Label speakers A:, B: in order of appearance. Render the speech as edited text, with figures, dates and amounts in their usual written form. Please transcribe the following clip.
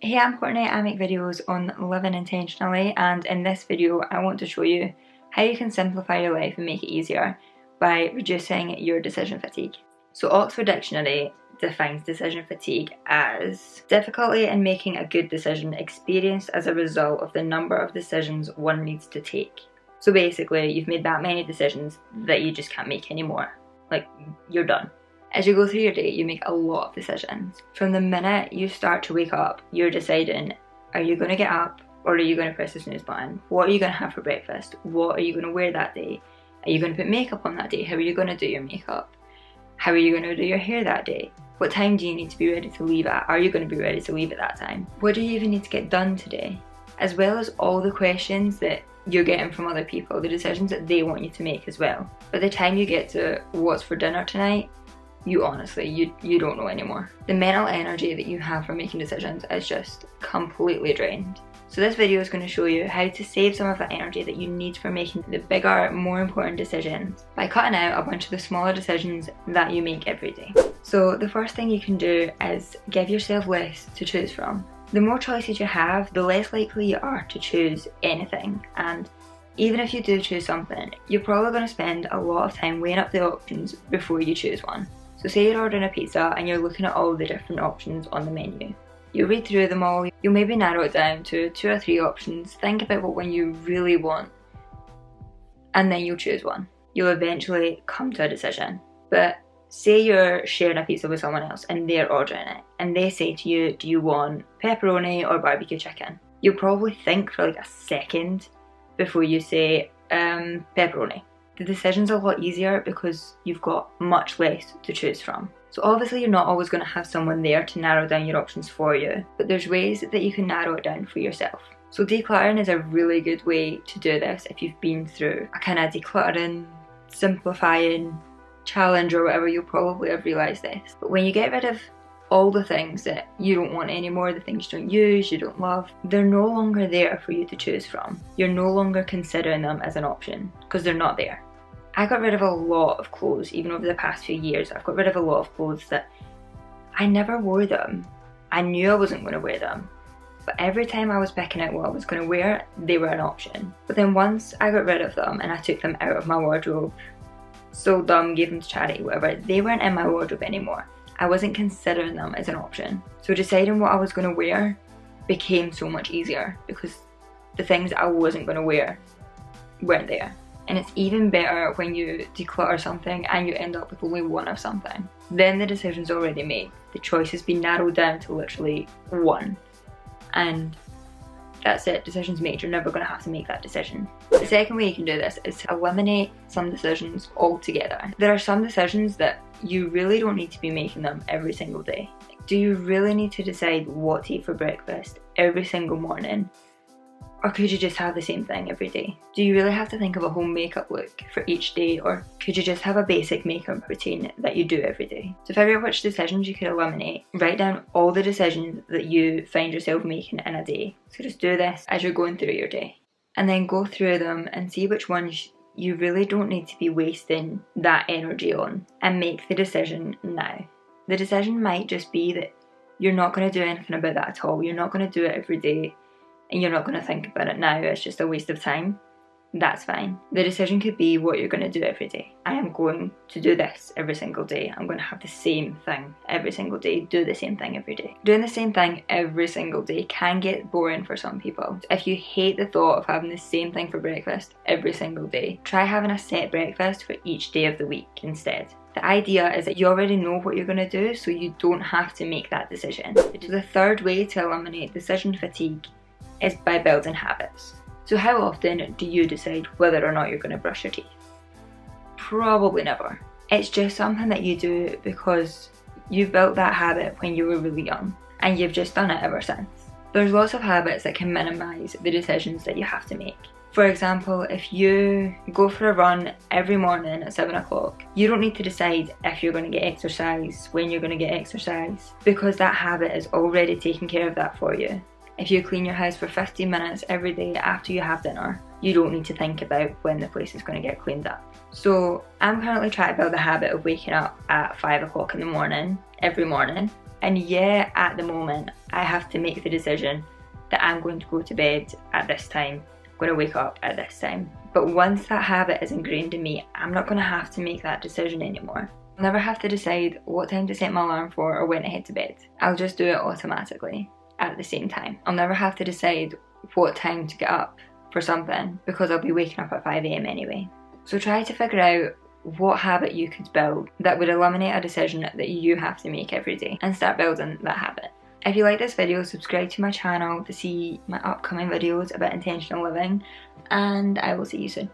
A: Hey, I'm Courtney. I make videos on living intentionally, and in this video I want to show you how you can simplify your life and make it easier by reducing your decision fatigue. So Oxford Dictionary defines decision fatigue as difficulty in making a good decision experienced as a result of the number of decisions one needs to take. So basically, you've made that many decisions that you just can't make anymore. Like, you're done. As you go through your day, you make a lot of decisions. From the minute you start to wake up, you're deciding, are you going to get up or are you going to press the snooze button? What are you going to have for breakfast? What are you going to wear that day? Are you going to put makeup on that day? How are you going to do your makeup? How are you going to do your hair that day? What time do you need to be ready to leave at? Are you going to be ready to leave at that time? What do you even need to get done today? As well as all the questions that you're getting from other people, the decisions that they want you to make as well. By the time you get to what's for dinner tonight, you don't know anymore. The mental energy that you have for making decisions is just completely drained. So this video is going to show you how to save some of that energy that you need for making the bigger, more important decisions by cutting out a bunch of the smaller decisions that you make every day. So the first thing you can do is give yourself less to choose from. The more choices you have, the less likely you are to choose anything, and even if you do choose something, you're probably going to spend a lot of time weighing up the options before you choose one. So say you're ordering a pizza and you're looking at all the different options on the menu. You'll read through them all, you'll maybe narrow it down to 2 or 3 options, think about what one you really want, and then you'll choose one. You'll eventually come to a decision. But say you're sharing a pizza with someone else and they're ordering it, and they say to you, do you want pepperoni or barbecue chicken? You'll probably think for like a second before you say pepperoni. The decision's a lot easier because you've got much less to choose from. So obviously you're not always going to have someone there to narrow down your options for you, but there's ways that you can narrow it down for yourself. So decluttering is a really good way to do this if you've been through a kind of decluttering, simplifying challenge or whatever. You'll probably have realised this. But when you get rid of all the things that you don't want anymore, the things you don't use, you don't love, they're no longer there for you to choose from. You're no longer considering them as an option because they're not there. I got rid of a lot of clothes even over the past few years. I've got rid of a lot of clothes that I never wore them. I knew I wasn't going to wear them. But every time I was picking out what I was going to wear, they were an option. But then once I got rid of them and I took them out of my wardrobe, sold them, gave them to charity, whatever, they weren't in my wardrobe anymore. I wasn't considering them as an option. So deciding what I was going to wear became so much easier because the things I wasn't going to wear weren't there. And it's even better when you declutter something and you end up with only one of something. Then the decision's already made. The choice has been narrowed down to literally one. And that's it, decision's made. You're never going to have to make that decision. The second way you can do this is to eliminate some decisions altogether. There are some decisions that you really don't need to be making them every single day. Do you really need to decide what to eat for breakfast every single morning? Or could you just have the same thing every day? Do you really have to think of a whole makeup look for each day, or could you just have a basic makeup routine that you do every day? To figure out which decisions you could eliminate, write down all the decisions that you find yourself making in a day. So just do this as you're going through your day. And then go through them and see which ones you really don't need to be wasting that energy on, and make the decision now. The decision might just be that you're not going to do anything about that at all. You're not going to do it every day. And you're not going to think about it now, it's just a waste of time. That's fine. The decision could be what you're going to do every day. I am going to do this every single day. I'm going to have the same thing every single day, do the same thing every day. Doing the same thing every single day can get boring for some people. If you hate the thought of having the same thing for breakfast every single day, try having a set breakfast for each day of the week instead. The idea is that you already know what you're going to do, so you don't have to make that decision. The third way to eliminate decision fatigue is by building habits. So how often do you decide whether or not you're going to brush your teeth? Probably never. It's just something that you do because you built that habit when you were really young and you've just done it ever since. There's lots of habits that can minimise the decisions that you have to make. For example, if you go for a run every morning at 7 o'clock, you don't need to decide if you're going to get exercise, when you're going to get exercise, because that habit is already taking care of that for you. If you clean your house for 15 minutes every day after you have dinner, you don't need to think about when the place is going to get cleaned up. So I'm currently trying to build a habit of waking up at 5 o'clock in the morning, every morning, And yeah, at the moment, I have to make the decision that I'm going to go to bed at this time, I'm going to wake up at this time. But once that habit is ingrained in me, I'm not going to have to make that decision anymore. I'll never have to decide what time to set my alarm for or when to head to bed. I'll just do it automatically at the same time. I'll never have to decide what time to get up for something because I'll be waking up at 5 AM anyway. So try to figure out what habit you could build that would eliminate a decision that you have to make every day, and start building that habit. If you like this video, subscribe to my channel to see my upcoming videos about intentional living, and I will see you soon.